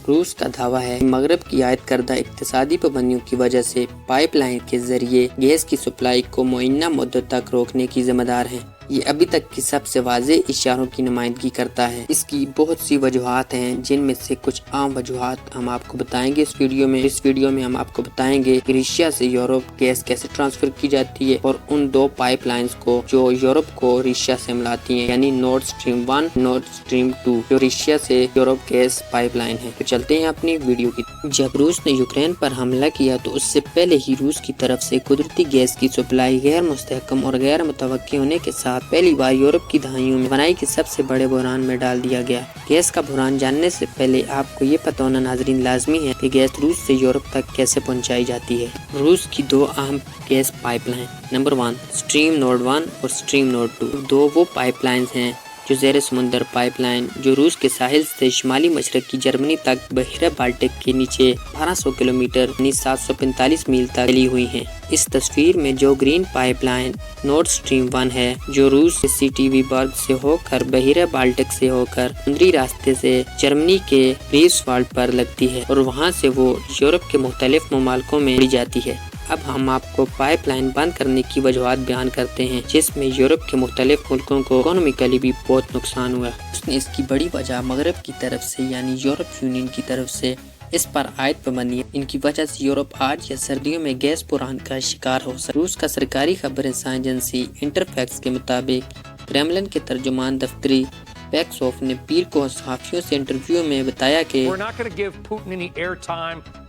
روس کا دعویٰ ہے کہ مغرب کی عائد کردہ اقتصادی پابندیوں کی وجہ سے پائپ لائن کے ذریعے گیس کی سپلائی کو معینہ مدت تک روکنے کی ذمہ دار ہے۔ یہ ابھی تک کی سب سے واضح اشاروں کی نمائندگی کرتا ہے۔ اس کی بہت سی وجوہات ہیں، جن میں سے کچھ عام وجوہات ہم آپ کو بتائیں گے اس ویڈیو میں ہم آپ کو بتائیں گے کہ روسیا سے یورپ گیس کیسے ٹرانسفر کی جاتی ہے، اور ان دو پائپ لائنز کو جو یورپ کو روسیا سے ملاتی ہیں، یعنی نورڈ سٹریم 1 نورڈ سٹریم 2 جو روسیا سے یورپ گیس پائپ لائن ہے۔ تو چلتے ہیں اپنی ویڈیو کی۔ جب روس نے یوکرین پر حملہ کیا تو اس سے پہلے ہی روس کی طرف سے قدرتی گیس کی سپلائی غیر مستحکم اور غیر متوقع ہونے کے ساتھ پہلی بار یورپ کی دہائیوں میں توانائی کے سب سے بڑے بحران میں ڈال دیا گیا۔ گیس کا بحران جاننے سے پہلے آپ کو یہ پتہ ہونا ناظرین لازمی ہے کہ گیس روس سے یورپ تک کیسے پہنچائی جاتی ہے۔ روس کی دو اہم gas pipeline, number 1 stream Nord 1 اور سٹریم نورڈ 2، دو وہ پائپ لائنز ہیں جو زیر سمندر پائپ لائن جو روس کے ساحل سے شمالی مشرق کی جرمنی تک بحیرہ بالٹک کے نیچے 1200 کلومیٹر یعنی 745 میل تک پھیلی ہوئی ہیں۔ اس تصویر میں جو green pipe line Nord stream 1 ہے جو روس کے سی ٹی وی برگ سے ہو کر بحیرہ بالٹک سے ہو کر سمندری راستے سے جرمنی کے ریسوالڈ پر لگتی ہے اور وہاں سے وہ یورپ کے مختلف ممالکوں میں لی جاتی ہے۔ اب ہم آپ کو پائپ لائن بند کرنے کی وجوہات بیان کرتے ہیں، جس میں یورپ کے مختلف ملکوں کو اکنامکلی بھی بہت نقصان ہوا۔ اس کی بڑی وجہ مغرب کی طرف سے یعنی یورپ یونین کی طرف سے اس پر عائد پابندیاں، ان کی وجہ سے یورپ آج یا سردیوں میں گیس بحران کا شکار ہو سکتا ہے۔ روس کا سرکاری خبر رساں ایجنسی انٹرفیکس کے مطابق کرملن کے ترجمان دفتری پیکسوف نے پیر کو صحافیوں سے انٹرویو میں بتایا کہ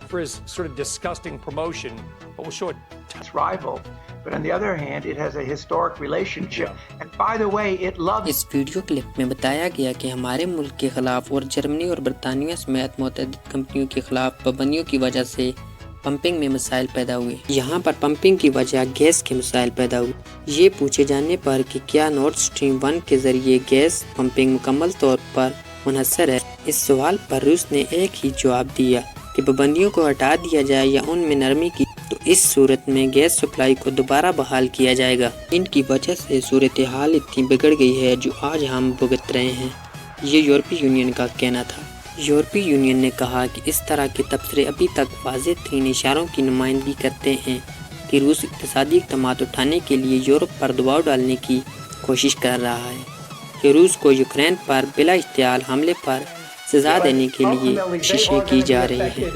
for his sort of disgusting promotion, but we'll show its rival. But on the other hand, it has a historic relationship. And by the way, it loves. اس ویڈیو کلپ میں بتایا گیا کہ ہمارے ملک کے خلاف اور جرمنی اور برطانیہ سمیت متعدد کمپنیوں کے خلاف پابندیوں کی وجہ سے پمپنگ میں مسائل پیدا ہوئے۔ یہاں پر پمپنگ کی وجہ گیس کے مسائل پیدا ہوئے۔ یہ پوچھے جانے پر کہ کیا نورڈ سٹریم 1 کے ذریعے گیس پمپنگ مکمل طور پر منحصر ہے، اس سوال پر روس نے ایک ہی جواب دیا کہ پابندیوں کو ہٹا دیا جائے یا ان میں نرمی کی تو اس صورت میں گیس سپلائی کو دوبارہ بحال کیا جائے گا۔ ان کی وجہ سے صورتحال اتنی بگڑ گئی ہے جو آج ہم بھگت رہے ہیں، یہ یورپی یونین کا کہنا تھا۔ یورپی یونین نے کہا کہ اس طرح کے تبصرے ابھی تک واضح ترین اشاروں کی نمائندگی کرتے ہیں کہ روس اقتصادی اقدامات اٹھانے کے لیے یورپ پر دباؤ ڈالنے کی کوشش کر رہا ہے کہ روس کو یوکرین پر بلا اشتعال حملے پر سزا دینے کے لیے کوششیں کی جا رہی ہیں۔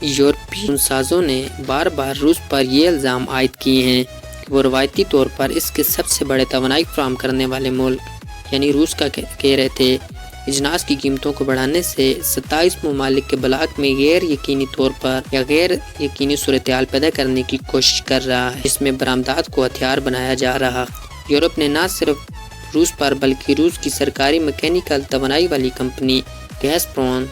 یورپی سازوں نے بار بار روس پر یہ الزام عائد کیے ہیں کہ وہ روایتی طور پر اس کے سب سے بڑے توانائی فراہم کرنے والے ملک یعنی روس کا کہہ رہے تھے اجناس کی قیمتوں کو بڑھانے سے 27 ممالک کے بلاک میں غیر یقینی طور پر یا غیر یقینی صورتحال پیدا کرنے کی کوشش کر رہا ہے، جس میں برآمدات کو ہتھیار بنایا جا رہا۔ یورپ نے نہ صرف روس پر بلکہ روس کی سرکاری میکینیکل توانائی والی کمپنی گیس پروم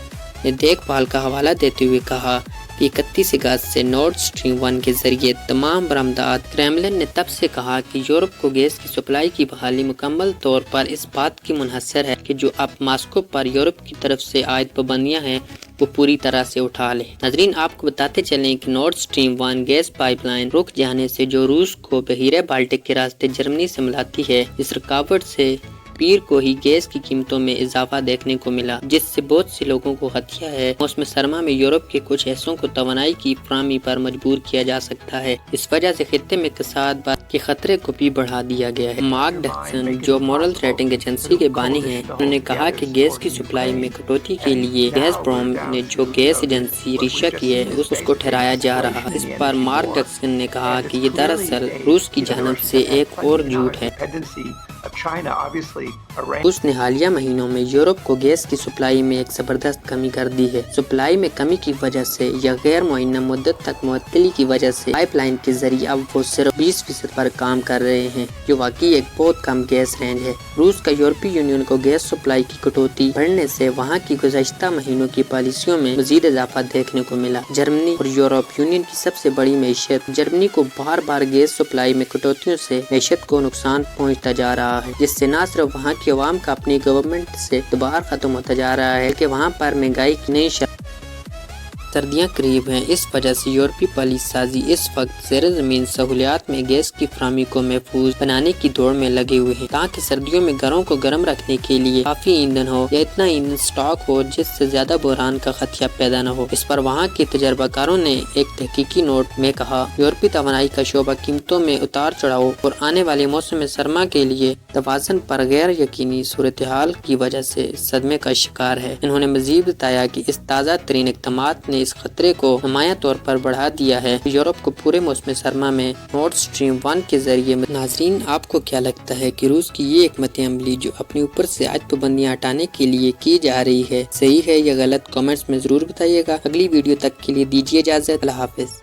نے دیکھ بھال کا حوالہ دیتے ہوئے کہا کہ 31 اگست سے نورڈ سٹریم 1 کے ذریعے تمام برآمدات۔ کرملن نے تب سے کہا کہ یورپ کو گیس کی سپلائی کی بحالی مکمل طور پر اس بات کی منحصر ہے کہ جو اب ماسکو پر یورپ کی طرف سے عائد پابندیاں ہیں وہ پوری طرح سے اٹھا لے۔ ناظرین آپ کو بتاتے چلیں کہ Nord stream 1 gas pipeline رک جانے سے جو روس کو بحیرہ بالٹک کے راستے جرمنی سے ملاتی ہے، اس رکاوٹ سے پیر کو ہی گیس کی قیمتوں میں اضافہ دیکھنے کو ملا، جس سے بہت سے لوگوں کو خدشہ ہے موسم سرما میں یورپ کے کچھ حصوں کو توانائی کی فراہمی پر مجبور کیا جا سکتا ہے۔ اس وجہ سے خطے میں کساد کے خطرے کو بھی بڑھا دیا گیا ہے۔ مارک ڈکسن جو مورل ریٹنگ ایجنسی کے بانی ہیں، انہوں نے کہا کہ گیس کی سپلائی میں کٹوتی کے لیے گیس پروم نے جو گیس ایجنسی روسیا کی ہے اس کو ٹھہرایا جا رہا ہے۔ اس پر مارک ڈکسن نے کہا کہ یہ دراصل روس کی جانب سے ایک اور جھوٹ ہے۔ روس نے حالیہ مہینوں میں یورپ کو گیس کی سپلائی میں ایک زبردست کمی کر دی ہے۔ سپلائی میں کمی کی وجہ سے یا غیر معینہ مدت تک معطلی کی وجہ سے پائپ لائن کے ذریعے اب وہ صرف 20% پر کام کر رہے ہیں، جو واقعی ایک بہت کم گیس رینج ہے۔ روس کا یورپی یونین کو گیس سپلائی کی کٹوتی بڑھنے سے وہاں کی گزشتہ مہینوں کی پالیسیوں میں مزید اضافہ دیکھنے کو ملا۔ جرمنی اور یورپ یونین کی سب سے بڑی معیشت جرمنی کو بار بار گیس سپلائی میں کٹوتیوں سے معیشت کو نقصان پہنچتا جا رہا ہے، جس سے نہ صرف وہاں کی عوام کا اپنی گورنمنٹ سے اعتبار ختم ہوتا جا رہا ہے کہ وہاں پر مہنگائی کی نئی شرح سردیاں قریب ہیں، اس وجہ سے یورپی پالیسی سازی اس وقت زیر زمین سہولیات میں گیس کی فراہمی کو محفوظ بنانے کی دوڑ میں لگے ہوئے ہیں تاکہ سردیوں میں گھروں کو گرم رکھنے کے لیے کافی ایندھن ہو یا اتنا ایندھن سٹاک ہو جس سے زیادہ بحران کا خدشہ پیدا نہ ہو۔ اس پر وہاں کے تجربہ کاروں نے ایک تحقیقی نوٹ میں کہا، یورپی توانائی کا شعبہ قیمتوں میں اتار چڑھاؤ اور آنے والے موسم سرما کے لیے توازن پر غیر یقینی صورتحال کی وجہ سے صدمے کا شکار ہے۔ انہوں نے مزید بتایا کہ اس تازہ ترین اقدامات نے اس خطرے کو نمایاں طور پر بڑھا دیا ہے کہ یورپ کو پورے موسم سرما میں نورڈ اسٹریم 1 کے ذریعے۔ ناظرین، آپ کو کیا لگتا ہے کہ روس کی یہ حکمت عملی جو اپنے اوپر سے عائد پابندیاں ہٹانے کے لیے کی جا رہی ہے صحیح ہے یا غلط؟ کامنٹس میں ضرور بتائیے گا۔ اگلی ویڈیو تک کے لیے دیجیے اجازت۔ اللہ حافظ۔